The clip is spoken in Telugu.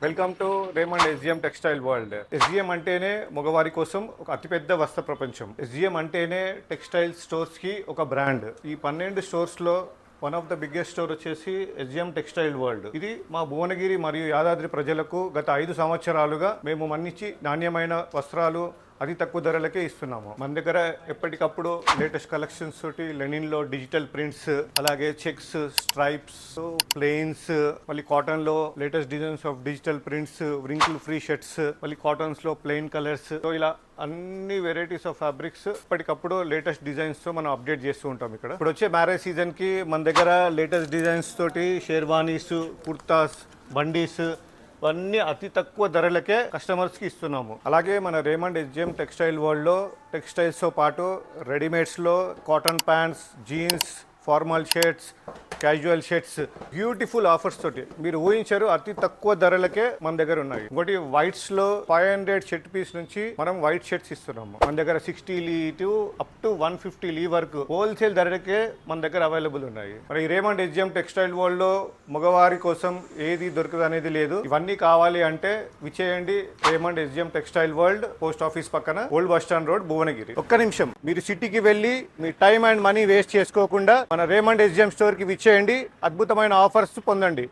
Welcome to Raymond SGM textile world. SGM అంటేనే మగవారి కోసం ఒక అతిపెద్ద వస్త్ర ప్రపంచం. ఎస్జిఎం అంటేనే టెక్స్టైల్ స్టోర్స్ కి ఒక బ్రాండ్. ఈ 12 స్టోర్స్ లో one of the biggest store వచ్చేసి ఎస్జిఎం టెక్స్టైల్ వరల్డ్. ఇది మా భువనగిరి మరియు యాదాద్రి ప్రజలకు గత 5 సంవత్సరాలుగా మేము మన్నించి నాణ్యమైన వస్త్రాలు అతి తక్కువ ధరలకే ఇస్తున్నాము. మన దగ్గర ఎప్పటికప్పుడు లేటెస్ట్ కలెక్షన్స్ తోటి లెనిన్ లో డిజిటల్ ప్రింట్స్, అలాగే చెక్స్, స్ట్రైప్స్, ప్లెయిన్స్, మళ్ళీ కాటన్ లో latest designs of digital prints, wrinkle free shirts, మళ్ళీ కాటన్స్ లో ప్లెయిన్ కలర్స్, సో ఇలా అన్ని వెరైటీస్ ఆఫ్ ఫ్యాబ్రిక్స్ ఎప్పటికప్పుడు లేటెస్ట్ డిజైన్స్ తో మనం అప్డేట్ చేస్తూ ఉంటాం. ఇప్పుడు వచ్చే మ్యారేజ్ సీజన్ కి మన దగ్గర లేటెస్ట్ డిజైన్స్ తోటి షేర్వానీస్, కుర్తాస్, బండీస్ అన్నీ అతి తక్కువ ధరలకే కస్టమర్స్కి ఇస్తున్నాము. అలాగే మన రేమండ్ ఎస్జిఎం టెక్స్టైల్ వరల్డ్లో టెక్స్టైల్స్తో పాటు రెడీమేడ్స్లో cotton pants, jeans, formal shirts, casual shirts, beautiful offers తోటి మీరు ఊహించారు అతి తక్కువ ధరలకే మన దగ్గర ఉన్నాయి. ఇంకోటి వైట్స్ లో 500 షర్ట్ పీస్ నుంచి మనం వైట్ షర్ట్స్ ఇస్తున్నాము. మన దగ్గర 60 లీ టు అప్ టు 150 లీ వరకు హోల్సేల్ ధరలకే మన దగ్గర అవైలబుల్ ఉన్నాయి. మరి ఈ రేమండ్ ఎస్జిఎం టెక్స్టైల్ వరల్డ్ లో మగవారి కోసం ఏది దొరకదు అనేది లేదు. ఇవన్నీ కావాలి అంటే విచేయండి Raymond SGM textile world, post office పక్కన, old bus stand road, Bhuvanagiri. ఒక్క నిమిషం, మీరు సిటీకి వెళ్ళి మీ టైం అండ్ మనీ వేస్ట్ చేసుకోకుండా మన రేమండ్ ఎస్జిఎం స్టోర్ కి విచ్చేయండి, అద్భుతమైన ఆఫర్స్ పొందండి.